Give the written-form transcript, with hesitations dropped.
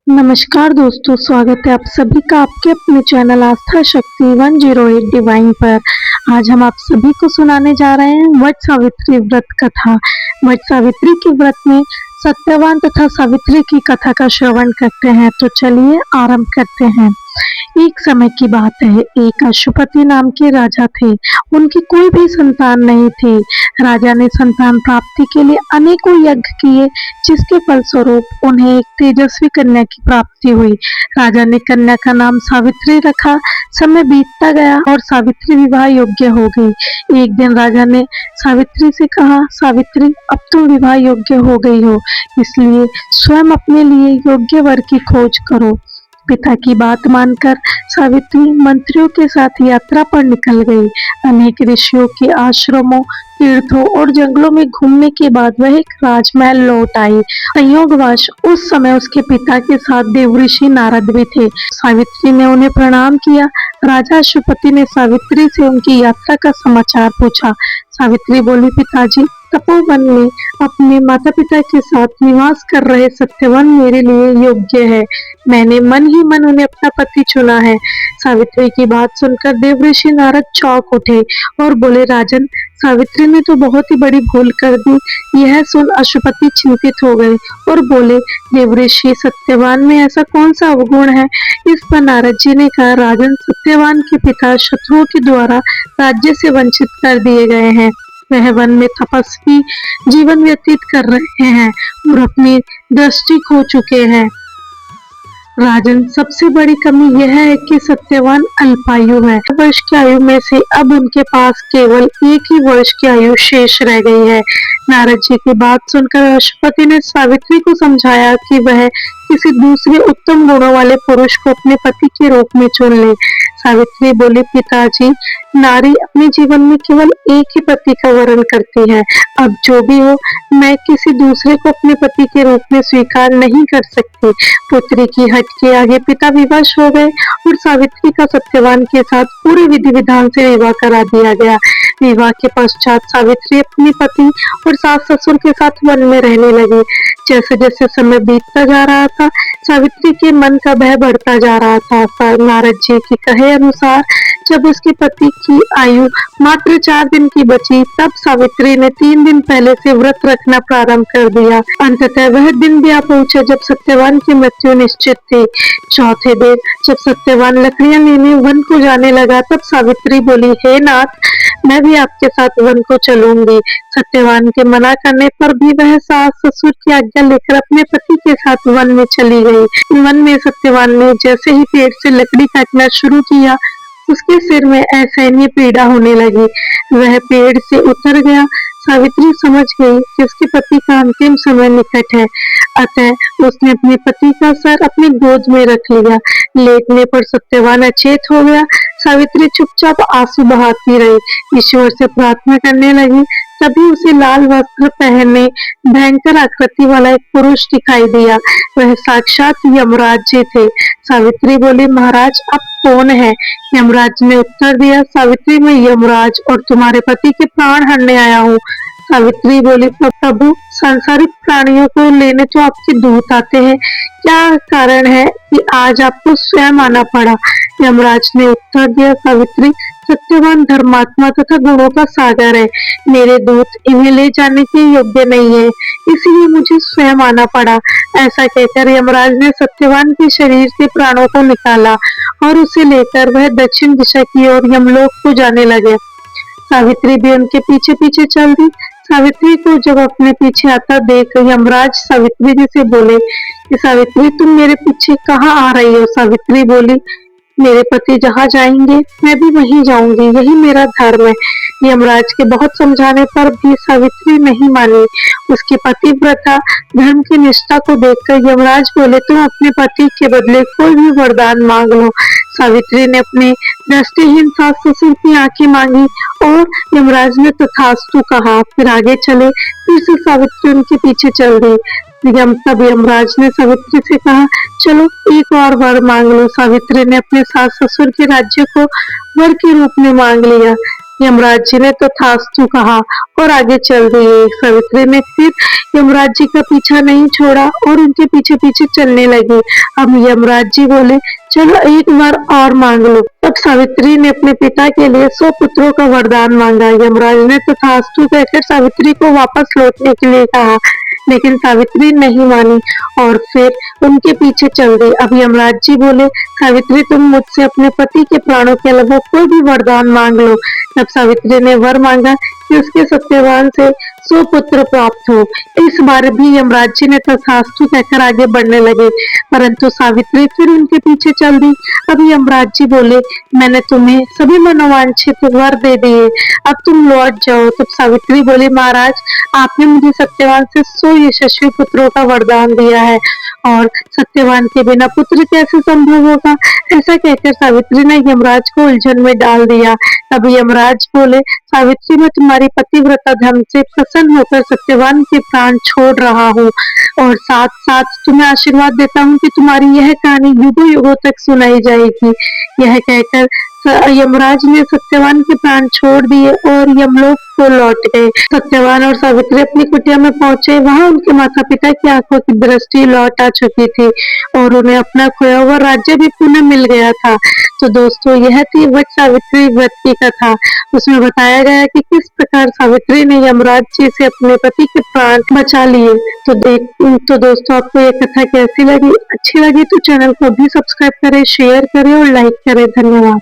नमस्कार दोस्तों, स्वागत है आप सभी का आपके अपने चैनल आस्था शक्ति 108 डिवाइन पर। आज हम आप सभी को सुनाने जा रहे हैं वट सावित्री व्रत कथा। वट सावित्री के व्रत में सत्यवान तथा सावित्री की कथा का श्रवण करते हैं। तो चलिए आरंभ करते हैं। एक समय की बात है, एक अशुपति नाम के राजा थे। उनकी कोई भी संतान नहीं थी। राजा ने संतान प्राप्ति के लिए अनेकों यज्ञ किए, जिसके फलस्वरूप उन्हें एक तेजस्वी कन्या की प्राप्ति हुई। राजा ने कन्या का नाम सावित्री रखा। समय बीतता गया और सावित्री विवाह योग्य हो गई। एक दिन राजा ने सावित्री से कहा, सावित्री, अब तुम विवाह योग्य हो गई हो, इसलिए स्वयं अपने लिए योग्य वर की खोज करो। पिता की बात मानकर सावित्री मंत्रियों के साथ यात्रा पर निकल गई। अनेक ऋषियों के आश्रमों, तीर्थों और जंगलों में घूमने के बाद वह एक राजमहल लौट आई। संयोगवश उस समय उसके पिता के साथ देवऋषि नारद भी थे। सावित्री ने उन्हें प्रणाम किया। राजा अशुपति ने सावित्री से उनकी यात्रा का समाचार पूछा। सावित्री बोली, पिताजी, तपोवन में अपने माता पिता के साथ निवास कर रहे सत्यवान मेरे लिए योग्य है। मैंने मन ही मन उन्हें अपना पति चुना है। सावित्री की बात सुनकर देवऋषि नारद चौंक उठे और बोले, राजन, सावित्री ने तो बहुत ही बड़ी भूल कर दी। यह सुन अशुपति चिंतित हो गए और बोले, देवऋषि, सत्यवान में ऐसा कौन सा अवगुण है? इस पर नारद जी ने कहा, राजन, सत्यवान के पिता शत्रुओं के द्वारा राज्य से वंचित कर दिए गए हैं। वह वन में तपस्वी जीवन व्यतीत कर रहे हैं और अपनी दृष्टि खो चुके हैं। राजन, सबसे बड़ी कमी यह है कि सत्यवान अल्पायु है। वर्ष की आयु में से अब उनके पास केवल एक ही वर्ष की आयु शेष रह गई है। नारद जी की बात सुनकर अशुपति ने सावित्री को समझाया कि वह किसी दूसरे उत्तम गुणों वाले पुरुष को अपने पति के रूप में चुन ले। सावित्री बोली, पिताजी, नारी अपने जीवन में केवल एक ही पति का वरण करती है। अब जो भी हो, मैं किसी दूसरे को अपने पति के रूप में स्वीकार नहीं कर सकती। पुत्री की हट के आगे पिता विवश हो गए और सावित्री का सत्यवान के साथ पूरे विधि विधान से विवाह करा दिया गया। विवाह के पश्चात सावित्री अपने पति और सास ससुर के साथ वन में रहने लगी। जैसे जैसे समय बीतता जा रहा था, सावित्री के मन का भय बढ़ता जा रहा था। नारद जी के कहे अनुसार जब उसके पति की आयु मात्र 4 दिन की बची, तब सावित्री ने 3 दिन पहले से व्रत रखना प्रारंभ कर दिया। अंततः वह दिन भी आ पहुंचा जब सत्यवान की मृत्यु निश्चित थी। चौथे दिन जब सत्यवान लकड़ियां लेने वन को जाने लगा, तब सावित्री बोली, हे नाथ, मैं भी आपके साथ वन को चलूंगी। सत्यवान के मना करने पर भी वह सास ससुर की आज्ञा लेकर अपने पति के साथ वन में चली गई। वन में सत्यवान ने जैसे ही पेड़ से लकड़ी काटना शुरू किया, उसके सिर में असहनीय पीड़ा होने लगी। वह पेड़ से उतर गया। सावित्री समझ गई कि उसके पति का अंतिम समय निकट है, अतः उसने अपने पति का सर अपनी गोद में रख लिया। लेटने पर सत्यवान अचेत हो गया। सावित्री चुपचाप आंसू बहाती रही, ईश्वर से प्रार्थना करने लगी। तभी उसे लाल वस्त्र पहने भयंकर आकृति वाला एक पुरुष दिखाई दिया। वह साक्षात यमराज जी थे। सावित्री बोली, महाराज, आप कौन है? यमराज ने उत्तर दिया, सावित्री, मैं यमराज और तुम्हारे पति के प्राण हरने आया हूँ। सावित्री बोली, प्रभु, सांसारिक प्राणियों को लेने तो आपके दूत आते हैं, क्या कारण है कि आज आपको स्वयं आना पड़ा? यमराज ने उत्तर दिया, सावित्री, सत्यवान धर्मात्मा तथा गुणों का सागर है। मेरे दूत इन्हें ले जाने के योग्य नहीं है, इसलिए मुझे स्वयं आना पड़ा। ऐसा कहकर यमराज ने सत्यवान के शरीर से प्राणों को निकाला और उसे लेकर वह दक्षिण दिशा की ओर यमलोक को जाने लगे। सावित्री भी उनके पीछे पीछे चल दी। सावित्री को जब अपने पीछे आता देख यमराज सावित्री जी से बोले कि सावित्री, तुम मेरे पीछे कहाँ आ रही हो? सावित्री बोली, मेरे पति जहाँ जाएंगे मैं भी वहीं जाऊंगी, यही मेरा धर्म है। यमराज के बहुत समझाने पर भी सावित्री नहीं मानी। उसकी पतिव्रता धर्म की निष्ठा को देखकर यमराज बोले, तुम अपने पति के बदले कोई भी वरदान मांग लो। सावित्री ने अपने दृष्टिहीन सास ससुर की आंखें मांगी और यमराज ने तथास्तु कहा। फिर आगे चले। फिर से सावित्री उनके पीछे चल दी। तब यमराज ने सावित्री से कहा, चलो एक और वर मांग लो। सावित्री ने अपने सास ससुर के राज्य को वर के रूप में मांग लिया। यमराज जी ने तो तथास्तु कहा और आगे चल दिए। सावित्री ने फिर यमराज जी का पीछा नहीं छोड़ा और उनके पीछे पीछे चलने लगी। अब यमराज जी बोले, चलो एक बार और मांग लो। तब सावित्री ने अपने पिता के लिए 100 पुत्रों का वरदान मांगा। यमराज ने तथास्तु कहकर सावित्री को वापस लौटने के लिए कहा, लेकिन सावित्री नहीं मानी और फिर उनके पीछे चल दी। अब यमराज जी बोले, सावित्री तुम मुझसे अपने पति के प्राणों के अलावा कोई भी वरदान मांग लो। तब सावित्री ने वर मांगा कि उसके सत्यवान से 100 पुत्र प्राप्त हो। इस बार भी यमराज जी ने तथास्तु कहकर आगे बढ़ने लगे, परंतु सावित्री फिर उनके पीछे चल दी। अब यमराज जी बोले, मैंने तुम्हें सभी मनोवांछित वर दे दिए, अब तुम लौट जाओ। तब सावित्री बोली, महाराज आपने मुझे सत्यवान से 100 यशस्वी पुत्रों का वरदान दिया है और सत्यवान के बिना पुत्र कैसे संभव होगा। ऐसा कहकर सावित्री ने यमराज को उलझन में डाल दिया। तब यमराज बोले, सावित्री मैं तुम्हारी पतिव्रता धर्म से प्रसन्न होकर सत्यवान के प्राण छोड़ रहा हूँ और साथ साथ तुम्हें आशीर्वाद देता हूँ कि तुम्हारी यह कहानी युगों युगों तक सुनाई जाएगी। यह कहकर यमराज ने सत्यवान के प्राण छोड़ दिए और यमलोक को लौट गए। सत्यवान और सावित्री अपनी कुटिया में पहुंचे। वहां उनके माता पिता की आंखों की दृष्टि लौट आ चुकी थी और उन्हें अपना खोया हुआ राज्य भी पुनः मिल गया था। तो दोस्तों यह थी वट सावित्री व्रत की कथा। उसमें बताया गया कि किस प्रकार सावित्री ने यमराज जी से अपने पति के प्राण बचा लिए। तो दोस्तों आपको यह कथा कैसी लगी? अच्छी लगी तो चैनल को भी सब्सक्राइब करें, शेयर करें और लाइक करें। धन्यवाद।